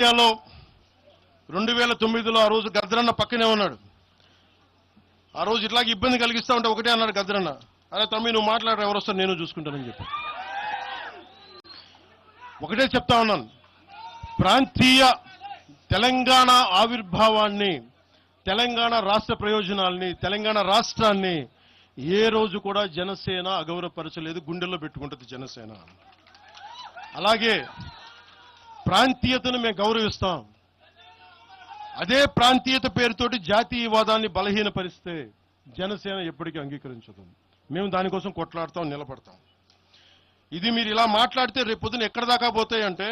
ఇండియాలో 2009లో ఆ రోజు గద్దరన్న పక్కనే ఉన్నాడు. ఆ రోజు ఇట్లాగే ఇబ్బంది కలిగిస్తా ఉంటే ఒకటే అన్నాడు గద్దరన్న, అరే తమ్మి నువ్వు మాట్లాడరు, ఎవరు వస్తారు నేను చూసుకుంటానని చెప్పి. ఒకటే చెప్తా ఉన్నాను, ప్రాంతీయ తెలంగాణ ఆవిర్భావాన్ని, తెలంగాణ రాష్ట్ర ప్రయోజనాల్ని, తెలంగాణ రాష్ట్రాన్ని ఏ రోజు కూడా జనసేన అగౌరవపరచలేదు, గుండెల్లో పెట్టుకుంటుంది జనసేన. అలాగే ప్రాంతీయతను మేము గౌరవిస్తాం. అదే ప్రాంతీయత పేరుతోటి జాతీయవాదాన్ని బలహీనపరిస్తే జనసేన ఎప్పటికీ అంగీకరించదు. మేము దానికోసం కొట్లాడతాం, నిలబడతాం. ఇది మీరు ఇలా మాట్లాడితే రేపు పొద్దున ఎక్కడ దాకా పోతాయంటే,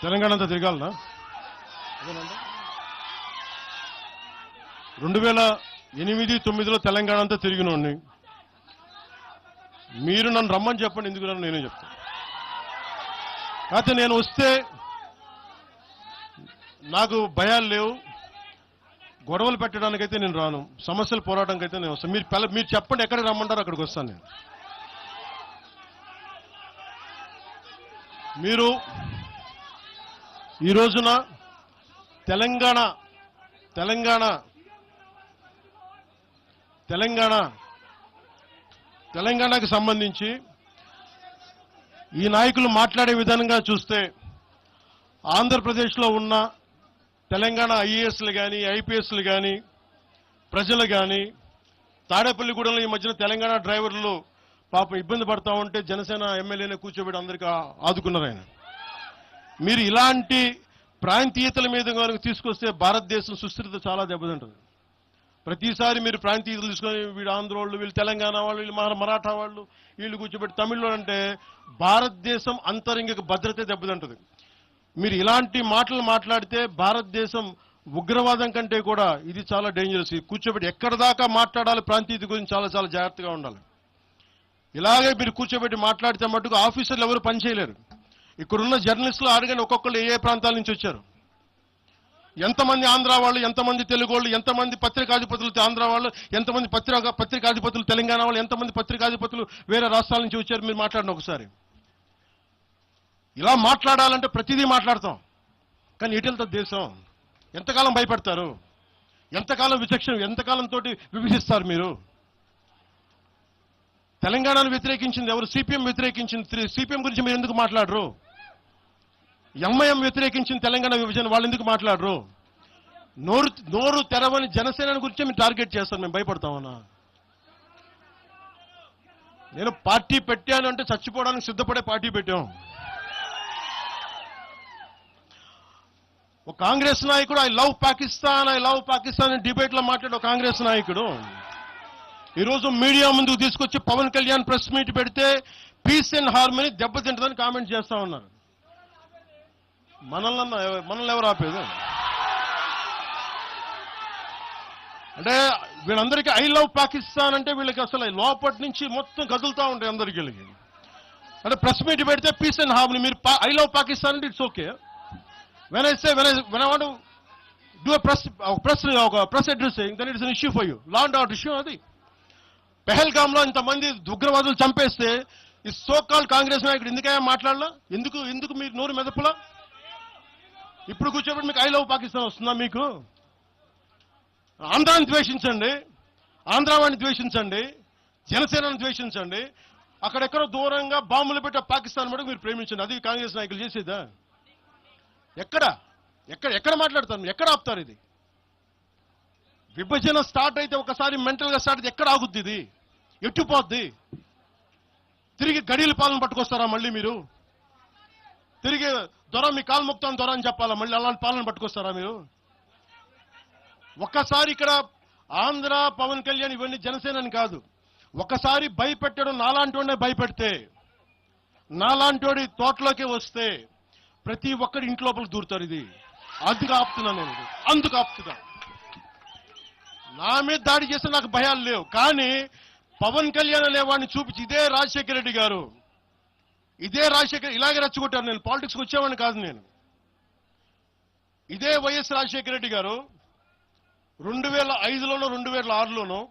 తెలంగాణ అంతా తిరగాలనా? 2008-9లో తెలంగాణ అంతా తిరిగినోడిని. మీరు నన్ను రమ్మని చెప్పండి, ఎందుకు నన్ను నేనే చెప్తాను. కాకపోతే నేను వస్తే నాకు భయాలు లేవు, గొడవలు పెట్టడానికైతే నేను రాను, సమస్యలు పోరాటానికి అయితే నేను వస్తాను. మీరు చెప్పండి ఎక్కడికి రమ్మంటారు అక్కడికి వస్తాను నేను. మీరు ఈ రోజున తెలంగాణకి సంబంధించి ఈ నాయకులు మాట్లాడే విధానంగా చూస్తే ఆంధ్రప్రదేశ్లో ఉన్న తెలంగాణ ఐఏఎస్లు కానీ, ఐపీఎస్లు కానీ, ప్రజలు కానీ, తాడేపల్లిగూడెంలో ఈ మధ్యన తెలంగాణ డ్రైవర్లు పాపం ఇబ్బంది పడతా ఉంటే జనసేన ఎమ్మెల్యేనే కూర్చోబెట్టి అందరికీ ఆదుకున్నారు ఆయన. మీరు ఇలాంటి ప్రాంతీయతల మీద కనుక తీసుకొస్తే భారతదేశం సుస్థిరత చాలా దెబ్బతింటుంది. ప్రతిసారి మీరు ప్రాంతీయతలు తీసుకొని వీళ్ళు ఆంధ్ర వాళ్ళు, వీళ్ళు తెలంగాణ వాళ్ళు, వీళ్ళు మరాఠా వాళ్ళు, వీళ్ళు కూర్చోబెట్టి తమిళలో అంటే భారతదేశం అంతరంగిక భద్రత దెబ్బతింటుంది. మీరు ఇలాంటి మాటలు మాట్లాడితే భారతదేశం ఉగ్రవాదం కంటే కూడా ఇది చాలా డేంజరస్. కూర్చోబెట్టి ఎక్కడ దాకా మాట్లాడాలి ప్రాంతీయత గురించి చాలా చాలా జాగ్రత్తగా ఉండాలి. ఇలాగే మీరు కూర్చోబెట్టి మాట్లాడితే మటుకు ఆఫీసర్లు ఎవరు పనిచేయలేరు. ఇక్కడున్న జర్నలిస్టులు అడగండి, ఒక్కొక్కరు ఏ ప్రాంతాల నుంచి వచ్చారు, ఎంతమంది ఆంధ్ర వాళ్ళు, ఎంతమంది తెలుగు వాళ్ళు, ఎంతమంది పత్రికాధిపతులు ఆంధ్ర వాళ్ళు, ఎంతమంది పత్రికాధిపతులు తెలంగాణ వాళ్ళు, ఎంతమంది పత్రికాధిపతులు వేరే రాష్ట్రాల నుంచి వచ్చారు. మీరు మాట్లాడిన ఒకసారి. ఇలా మాట్లాడాలంటే ప్రతిదీ మాట్లాడతాం, కానీ ఎటు వెళ్తుంది దేశం? ఎంతకాలం భయపడతారు? ఎంతకాలం విచక్షణ, ఎంతకాలంతో విభజిస్తారు మీరు? తెలంగాణను వ్యతిరేకించింది ఎవరు? సిపిఎం వ్యతిరేకించింది. సిపిఎం గురించి మీరు ఎందుకు మాట్లాడరు? ఎంఐఎం వ్యతిరేకించింది తెలంగాణ విభజన, వాళ్ళు ఎందుకు మాట్లాడరు? నోరు తెరవని జనసేన గురించి మీరు టార్గెట్ చేస్తారు. మేము భయపడతామన్నా? నేను పార్టీ పెట్టాను అంటే చచ్చిపోవడానికి సిద్ధపడే పార్టీ పెట్టాం. ఒక కాంగ్రెస్ నాయకుడు ఐ లవ్ పాకిస్తాన్ డిబేట్ లో మాట్లాడే ఒక కాంగ్రెస్ నాయకుడు ఈరోజు మీడియా ముందుకు తీసుకొచ్చి పవన్ కళ్యాణ్ ప్రెస్ మీట్ పెడితే పీస్ అండ్ హార్మనీ దెబ్బతింటుందని కామెంట్ చేస్తా ఉన్నారు. మనల్ని ఎవరు ఆపేది? అంటే వీళ్ళందరికీ ఐ లవ్ పాకిస్తాన్ అంటే వీళ్ళకి అసలు లోపటి నుంచి మొత్తం కదులుతూ ఉంటాయి అందరికీ. అంటే ప్రెస్ మీట్ పెడితే పీస్ అండ్ హార్మనీ, మీరు ఐ లవ్ పాకిస్తాన్ అంటే it's okay. When I want to do press addressing, then it's an issue for you. Law and order issue అది. పెహల్గామ్ లో ఇంతమంది ఉగ్రవాదులు చంపేస్తే ఈ సోకాల్ కాంగ్రెస్ నాయకుడు ఎందుకయ్యా మాట్లాడలా? ఎందుకు మీరు నోరు మెదపులా? ఇప్పుడు కూర్చోబెట్టి మీకు ఐ లవ్ పాకిస్తాన్ వస్తుందా? మీకు ఆంధ్రాన్ని ద్వేషించండి, ఆంధ్రావాణి ద్వేషించండి, జనసేనను ద్వేషించండి, అక్కడెక్కడో దూరంగా బాంబులు పెట్టే పాకిస్తాన్ మటుకు మీరు ప్రేమించండి. అది కాంగ్రెస్ నాయకులు చేసేదా? ఎక్కడ మాట్లాడతారు? ఎక్కడ ఆపుతారు? ఇది విభజన స్టార్ట్ అయితే ఒకసారి మెంటల్గా స్టార్ట్ అయితే ఎక్కడ ఆగుద్ది? ఇది ఎట్టుపోద్ది? తిరిగి గడియల పాలన పట్టుకొస్తారా మళ్ళీ మీరు? తిరిగి దొర మీ కాలు మొక్తాను దొర అని చెప్పాలా? మళ్ళీ అలాంటి పాలన పట్టుకొస్తారా మీరు? ఒక్కసారి ఇక్కడ ఆంధ్ర పవన్ కళ్యాణ్ ఇవన్నీ జనసేనని కాదు, ఒకసారి భయపెట్టడం నాలాంటి భయపెడితే, నాలాంటి తోటలోకి వస్తే ప్రతి ఒక్కరి ఇంటి లోపలికి దూరుతారు. ఇది అందుకు ఆపుతున్నా నేను, అందుకు ఆపుతున్నా. నా మీద దాడి చేస్తే నాకు భయాలు లేవు, కానీ పవన్ కళ్యాణ్ అనేవాడిని చూపించి ఇదే రాజశేఖర రెడ్డి గారు, ఇదే రాజశేఖర్ ఇలాగే రెచ్చగొట్టారు. నేను పాలిటిక్స్కి వచ్చేవాడిని కాదు. నేను ఇదే వైఎస్ రాజశేఖర రెడ్డి గారు 2005లోనో 2006లోనో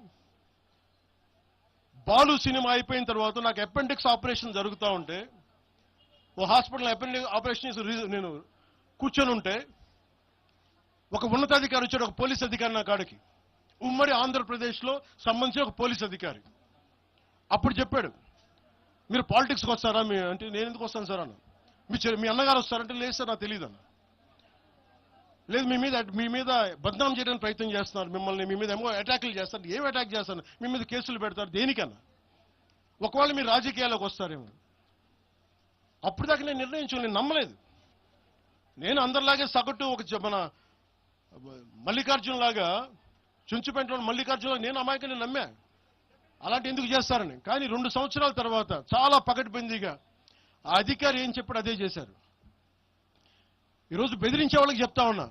బాలు సినిమా అయిపోయిన తర్వాత నాకు అపెండిక్స్ ఆపరేషన్ జరుగుతూ ఉంటే ఓ హాస్పిటల్ అపెండిక్స్ ఆపరేషన్ నేను కూర్చొని ఉంటే ఒక ఉన్నతాధికారి వచ్చాడు, ఒక పోలీస్ అధికారి నా కాడికి, ఉమ్మడి ఆంధ్రప్రదేశ్లో సంబంధించిన ఒక పోలీస్ అధికారి. అప్పుడు చెప్పాడు, మీరు పాలిటిక్స్కి వస్తారా అంటే నేను ఎందుకు వస్తాను సార్ అన్న. మీ అన్నగారు వస్తారంటే లేదు సార్ నాకు తెలియదు అన్న. లేదు మీ మీద బద్నాం చేయడానికి ప్రయత్నం చేస్తున్నారు, మిమ్మల్ని మీ మీద ఏమో అటాక్లు చేస్తారు. ఏం అటాక్ చేస్తారు? మీ మీద కేసులు పెడతారు, దేనికన్నా? ఒకవేళ మీరు రాజకీయాల్లోకి వస్తారేమో. అప్పుడు దాకా నేను నిర్ణయించు, నేను నమ్మలేదు. నేను అందరిలాగే సగటు మన మల్లికార్జున లాగా, చుంచుపెంటలో మల్లికార్జున నేను అమాయకుని నమ్మా అలాంటి ఎందుకు చేస్తారని. కానీ 2 సంవత్సరాల తర్వాత చాలా పకడ్బందీగా ఆ అధికారి ఏం చెప్పాడు అదే చేశారు. ఈరోజు బెదిరించే వాళ్ళకి చెప్తా ఉన్నా,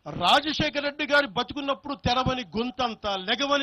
రాజశేఖర రెడ్డి గారి బతుకున్నప్పుడు తెరవని గొంతంతా, లెగవని